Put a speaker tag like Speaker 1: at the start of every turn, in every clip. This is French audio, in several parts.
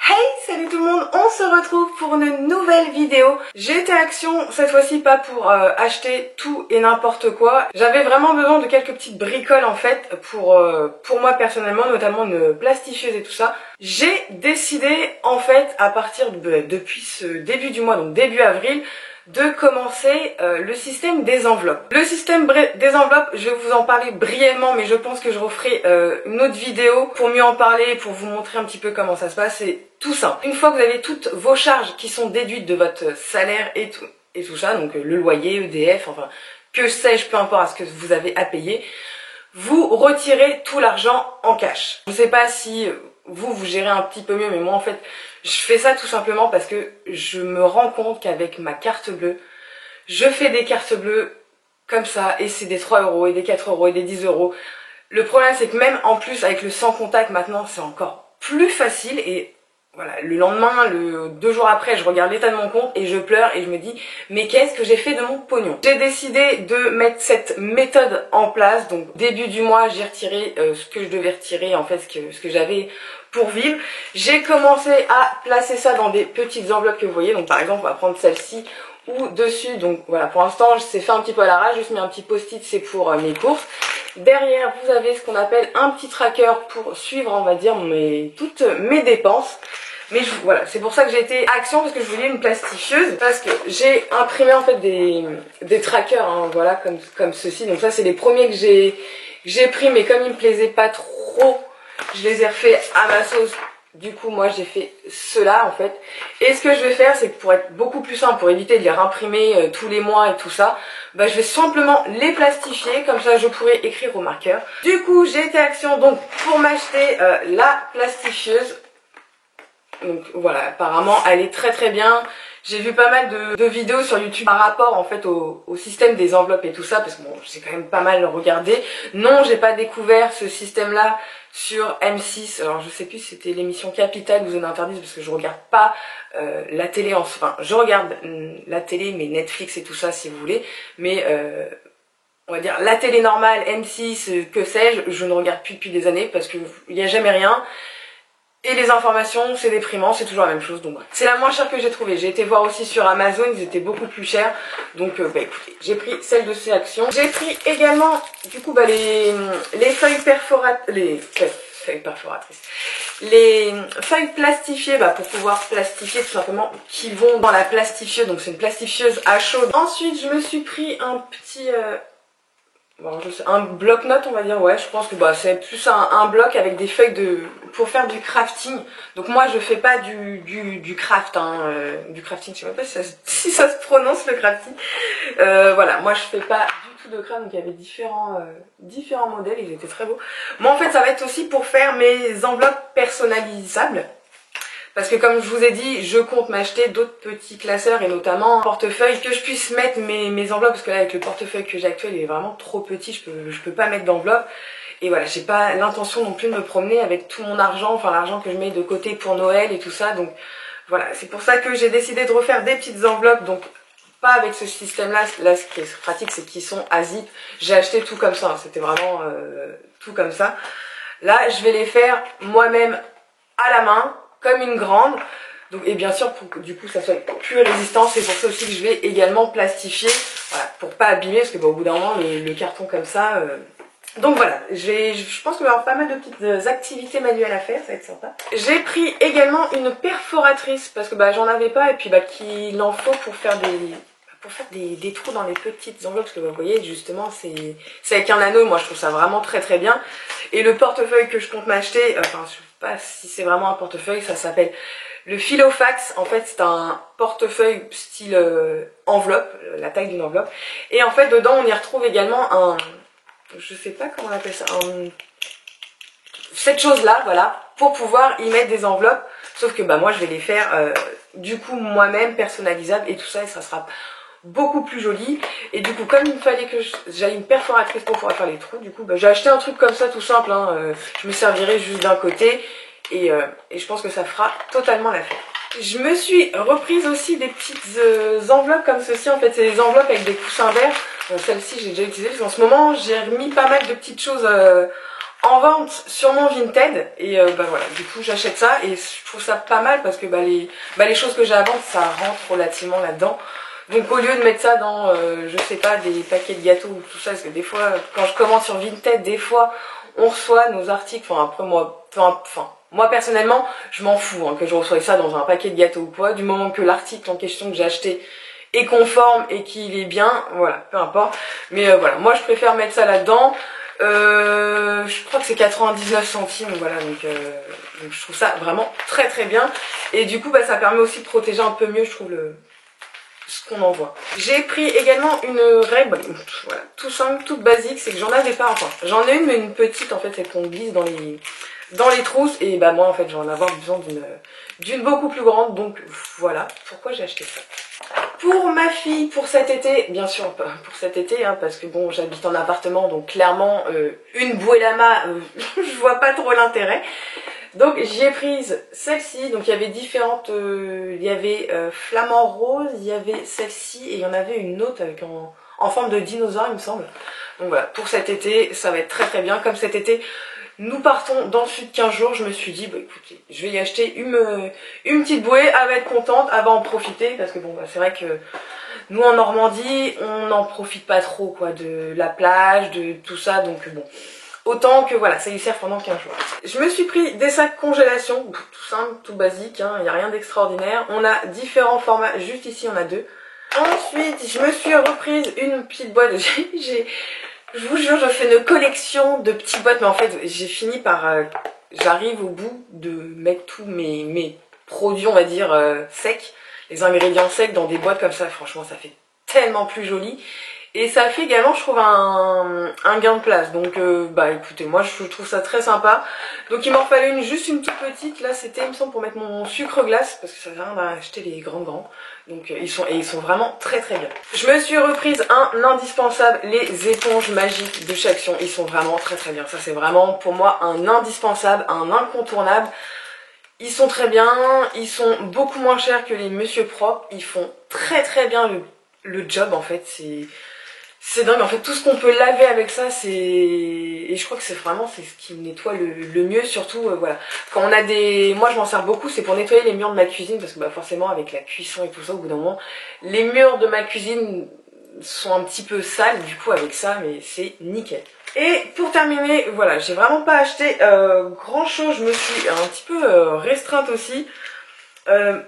Speaker 1: Hey, salut tout le monde, on se retrouve pour une nouvelle vidéo. J'ai été action cette fois-ci pas pour acheter tout et n'importe quoi. J'avais vraiment besoin de quelques petites bricoles en fait pour moi personnellement, notamment une plastifieuse et tout ça. J'ai décidé en fait à partir depuis ce début du mois, donc début avril, de commencer le système des enveloppes. Le système des enveloppes, je vais vous en parler brièvement, mais je pense que je referai une autre vidéo pour mieux en parler, pour vous montrer un petit peu comment ça se passe. C'est tout simple. Une fois que vous avez toutes vos charges qui sont déduites de votre salaire et tout ça, donc le loyer, EDF, enfin que sais-je, peu importe à ce que vous avez à payer, vous retirez tout l'argent en cash. Je ne sais pas si vous gérez un petit peu mieux, mais moi en fait je fais ça tout simplement parce que je me rends compte qu'avec ma carte bleue, je fais des cartes bleues comme ça, et c'est des 3 € et des 4 € et des 10 €. Le problème c'est que même en plus avec le sans contact maintenant c'est encore plus facile, et voilà, le lendemain, 2 jours après, je regarde l'état de mon compte et je pleure et je me dis mais qu'est-ce que j'ai fait de mon pognon? J'ai décidé de mettre cette méthode en place, donc début du mois j'ai retiré ce que je devais retirer, en fait ce que j'avais pour vivre. J'ai commencé à placer ça dans des petites enveloppes que vous voyez, donc par exemple on va prendre celle-ci ou dessus, donc voilà, pour l'instant c'est fait un petit peu à l'arrache, juste mis un petit post-it, c'est pour mes courses. Derrière vous avez ce qu'on appelle un petit tracker pour suivre, on va dire, toutes mes dépenses. Mais voilà, c'est pour ça que j'ai été action, parce que je voulais une plastifieuse, parce que j'ai imprimé en fait des trackers, hein, voilà, comme ceci. Donc ça c'est les premiers que j'ai pris, mais comme ils me plaisaient pas trop, je les ai refait à ma sauce. Du coup moi j'ai fait cela en fait. Et ce que je vais faire, c'est que pour être beaucoup plus simple, pour éviter de les réimprimer tous les mois et tout ça, bah, je vais simplement les plastifier, comme ça je pourrai écrire au marqueur. Du coup j'ai été action donc pour m'acheter la plastifieuse. Donc voilà, apparemment elle est très bien. J'ai vu pas mal de vidéos sur YouTube par rapport en fait au système des enveloppes et tout ça, parce que bon, j'ai quand même pas mal regardé. Non, j'ai pas découvert ce système là sur M6. Alors je sais plus si c'était l'émission Capital ou Zone Interdite, parce que je regarde pas la télé, enfin je regarde la télé, mais Netflix et tout ça si vous voulez, mais on va dire la télé normale, M6, que sais-je, je ne regarde plus depuis des années parce qu'il n'y a jamais rien. Et les informations, c'est déprimant, c'est toujours la même chose, donc bref. C'est la moins chère que j'ai trouvée. J'ai été voir aussi sur Amazon, ils étaient beaucoup plus chers. Donc bah écoutez, j'ai pris celle de ces actions. J'ai pris également, du coup, bah, les feuilles perforatrices. Les feuilles plastifiées, bah, pour pouvoir plastifier tout simplement, qui vont dans la plastifieuse. Donc c'est une plastifieuse à chaud. Ensuite, je me suis pris un petit... bon, un bloc-notes, on va dire, ouais, je pense que bah, c'est plus un bloc avec des feuilles pour faire du crafting. Donc moi je fais pas du craft, hein, du crafting, je sais même pas si ça se prononce le crafting. Voilà, moi je fais pas du tout de craft, donc il y avait différents modèles, ils étaient très beaux. Moi en fait ça va être aussi pour faire mes enveloppes personnalisables. Parce que comme je vous ai dit, je compte m'acheter d'autres petits classeurs, et notamment un portefeuille que je puisse mettre mes enveloppes, parce que là avec le portefeuille que j'ai actuel il est vraiment trop petit, je peux pas mettre d'enveloppe. Et voilà, j'ai pas l'intention non plus de me promener avec tout mon argent, enfin l'argent que je mets de côté pour Noël et tout ça. Donc voilà, c'est pour ça que j'ai décidé de refaire des petites enveloppes, donc pas avec ce système là. Là ce qui est pratique c'est qu'ils sont à zip. J'ai acheté tout comme ça, hein. C'était vraiment tout comme ça. Là je vais les faire moi-même à la main, comme une grande, donc, et bien sûr pour que du coup ça soit plus résistant. C'est pour ça aussi que je vais également plastifier, voilà, pour pas abîmer, parce que bah, au bout d'un moment le carton comme ça, donc voilà, je pense qu'il va y avoir pas mal de petites activités manuelles à faire, ça va être sympa. J'ai pris également une perforatrice, parce que bah, j'en avais pas, et puis bah, qu'il en faut pour faire des trous dans les petites enveloppes, parce que vous voyez justement c'est avec un anneau. Moi je trouve ça vraiment très bien. Et le portefeuille que je compte m'acheter, enfin je sais pas si c'est vraiment un portefeuille, ça s'appelle le Filofax. En fait c'est un portefeuille style enveloppe, la taille d'une enveloppe, et en fait dedans on y retrouve également un, je sais pas comment on appelle ça, cette chose là, voilà, pour pouvoir y mettre des enveloppes. Sauf que bah moi je vais les faire du coup moi-même personnalisables et tout ça, et ça sera beaucoup plus joli. Et du coup comme il me fallait que j'aille une perforatrice pour pouvoir faire les trous, du coup bah, j'ai acheté un truc comme ça tout simple, hein, je me servirai juste d'un côté, et je pense que ça fera totalement l'affaire. Je me suis reprise aussi des petites enveloppes comme ceci. En fait c'est des enveloppes avec des coussins verts. Celle-ci j'ai déjà utilisé, parce qu'en ce moment j'ai remis pas mal de petites choses en vente sur mon Vinted et bah voilà, du coup j'achète ça et je trouve ça pas mal parce que les choses que j'ai à vendre ça rentre relativement là-dedans. Donc au lieu de mettre ça dans je sais pas des paquets de gâteaux ou tout ça, parce que des fois quand je commande sur Vinted, des fois on reçoit nos articles, enfin après moi personnellement je m'en fous hein, que je reçoive ça dans un paquet de gâteaux ou quoi, du moment que l'article en question que j'ai acheté est conforme et qu'il est bien, voilà, peu importe. Mais voilà, moi je préfère mettre ça là-dedans. Je crois que c'est 99 centimes, voilà, donc je trouve ça vraiment très très bien. Et du coup, bah, ça permet aussi de protéger un peu mieux, je trouve, ce qu'on envoie. J'ai pris également une règle, voilà, tout simple, toute basique, c'est que j'en avais pas, enfin, j'en ai une, mais une petite, en fait, c'est qu'on glisse dans les trousses, et bah moi, en fait, je vais en avoir besoin d'une beaucoup plus grande, donc voilà pourquoi j'ai acheté ça. Pour ma fille, pour cet été, bien sûr pour cet été, hein, parce que bon j'habite en appartement, donc clairement une bouée lama, je vois pas trop l'intérêt. Donc j'y ai prise celle-ci, donc il y avait différentes, il y avait flamant rose, il y avait celle-ci et il y en avait une autre avec en forme de dinosaure il me semble. Donc voilà, pour cet été ça va être très très bien, comme cet été nous partons dans le sud 15 jours, je me suis dit, bah écoutez, je vais y acheter une petite bouée, elle va être contente, elle va en profiter, parce que bon, bah, c'est vrai que nous en Normandie, on n'en profite pas trop, quoi, de la plage, de tout ça, donc bon, autant que voilà, ça y sert pendant 15 jours. Je me suis pris des sacs congélation, tout simple, tout basique, hein, il n'y a rien d'extraordinaire, on a différents formats, juste ici on a deux. Ensuite, je me suis reprise une petite boîte, je vous jure, je fais une collection de petites boîtes, mais en fait, j'ai fini par... j'arrive au bout de mettre tous mes produits, on va dire, secs, les ingrédients secs dans des boîtes comme ça. Franchement, ça fait tellement plus joli. Et ça fait également, je trouve, un gain de place. Donc, bah écoutez, moi, je trouve ça très sympa. Donc, il m'en fallait juste une toute petite. Là, c'était, il me semble, pour mettre mon sucre glace, parce que ça sert à rien d'acheter les grands. Donc, ils sont vraiment très très bien. Je me suis reprise un indispensable, les éponges magiques de chez Action. Ils sont vraiment très très bien. Ça, c'est vraiment, pour moi, un indispensable, un incontournable. Ils sont très bien. Ils sont beaucoup moins chers que les Monsieur Propre. Ils font très très bien le job, en fait. C'est dingue, en fait, tout ce qu'on peut laver avec ça, et je crois que c'est ce qui nettoie le mieux, surtout, voilà. Quand on a moi je m'en sers beaucoup, c'est pour nettoyer les murs de ma cuisine, parce que bah, forcément, avec la cuisson et tout ça, au bout d'un moment, les murs de ma cuisine sont un petit peu sales, du coup, avec ça, mais c'est nickel. Et pour terminer, voilà, j'ai vraiment pas acheté grand chose, je me suis un petit peu restreinte aussi.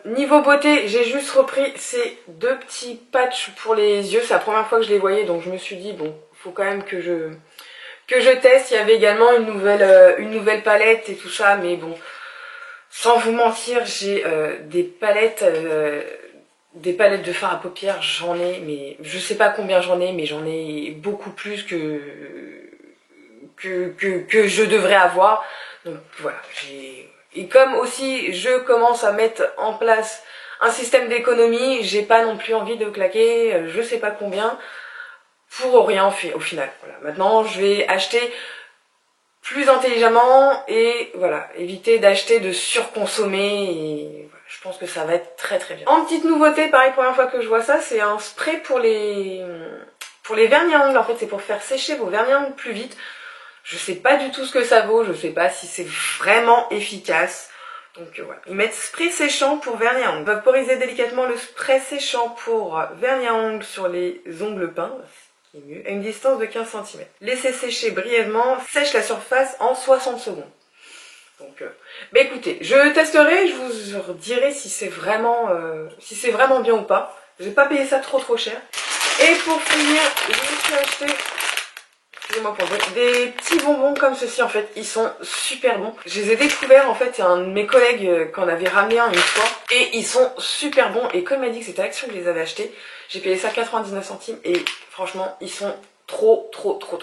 Speaker 1: Niveau beauté, j'ai juste repris ces deux petits patchs pour les yeux. C'est la première fois que je les voyais, donc je me suis dit bon, faut quand même que je teste. Il y avait également une nouvelle palette et tout ça, mais bon, sans vous mentir, j'ai des palettes de fard à paupières. J'en ai, mais je sais pas combien j'en ai, mais j'en ai beaucoup plus que je devrais avoir. Donc voilà, et comme aussi je commence à mettre en place un système d'économie, j'ai pas non plus envie de claquer je sais pas combien pour rien au final. Voilà. Maintenant je vais acheter plus intelligemment et voilà, éviter d'acheter de surconsommer et voilà, je pense que ça va être très très bien. En petite nouveauté, pareil, première fois que je vois ça, c'est un spray pour les vernis à ongles. En fait, c'est pour faire sécher vos vernis à ongles plus vite. Je sais pas du tout ce que ça vaut, je sais pas si c'est vraiment efficace. Donc voilà, ils mettent spray séchant pour vernis à ongles. Vaporiser délicatement le spray séchant pour vernis à ongles sur les ongles peints, ce qui est mieux, à une distance de 15 cm. Laissez sécher brièvement, sèche la surface en 60 secondes. Donc, bah écoutez, je testerai, je vous dirai si c'est vraiment bien ou pas. J'ai pas payé ça trop cher. Et pour finir, je me suis acheté, excusez-moi pour le bruit, des petits bonbons comme ceci. En fait, ils sont super bons. Je les ai découverts, en fait, c'est un de mes collègues qui en avait ramené un une fois. Et ils sont super bons. Et comme il m'a dit que c'était Action que je les avais achetés, j'ai payé ça 99 centimes. Et franchement, ils sont trop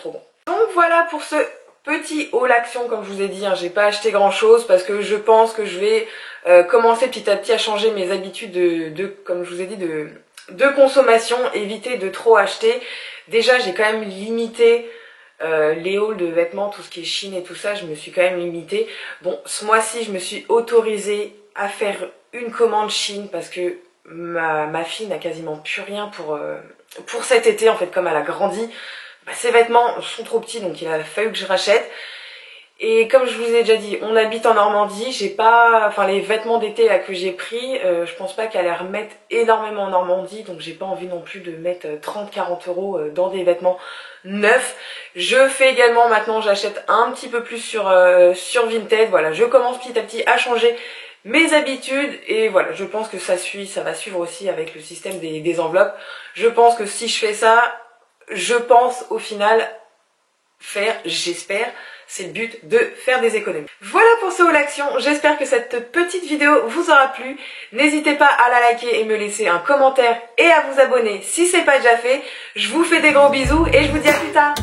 Speaker 1: bons. Donc voilà pour ce petit haul Action. Comme je vous ai dit, hein, j'ai pas acheté grand chose parce que je pense que je vais commencer petit à petit à changer mes habitudes comme je vous ai dit, de consommation, éviter de trop acheter. Déjà, j'ai quand même limité les hauls de vêtements, tout ce qui est Chine et tout ça, je me suis quand même limitée. Bon, ce mois-ci, je me suis autorisée à faire une commande Chine parce que ma fille n'a quasiment plus rien pour cet été, en fait, comme elle a grandi. Bah, ses vêtements sont trop petits, donc il a fallu que je rachète. Et comme je vous ai déjà dit, on habite en Normandie, j'ai pas, enfin les vêtements d'été là que j'ai pris, je pense pas qu'elle les remette énormément en Normandie, donc j'ai pas envie non plus de mettre 30-40 euros dans des vêtements neufs. Je fais également maintenant, j'achète un petit peu plus sur Vinted, voilà, je commence petit à petit à changer mes habitudes et voilà, je pense que ça va suivre aussi avec le système des enveloppes. Je pense que si je fais ça, je pense au final faire, j'espère, c'est le but de faire des économies. Voilà pour ce haul action, j'espère que cette petite vidéo vous aura plu. N'hésitez pas à la liker et me laisser un commentaire et à vous abonner si c'est pas déjà fait. Je vous fais des gros bisous et je vous dis à plus tard.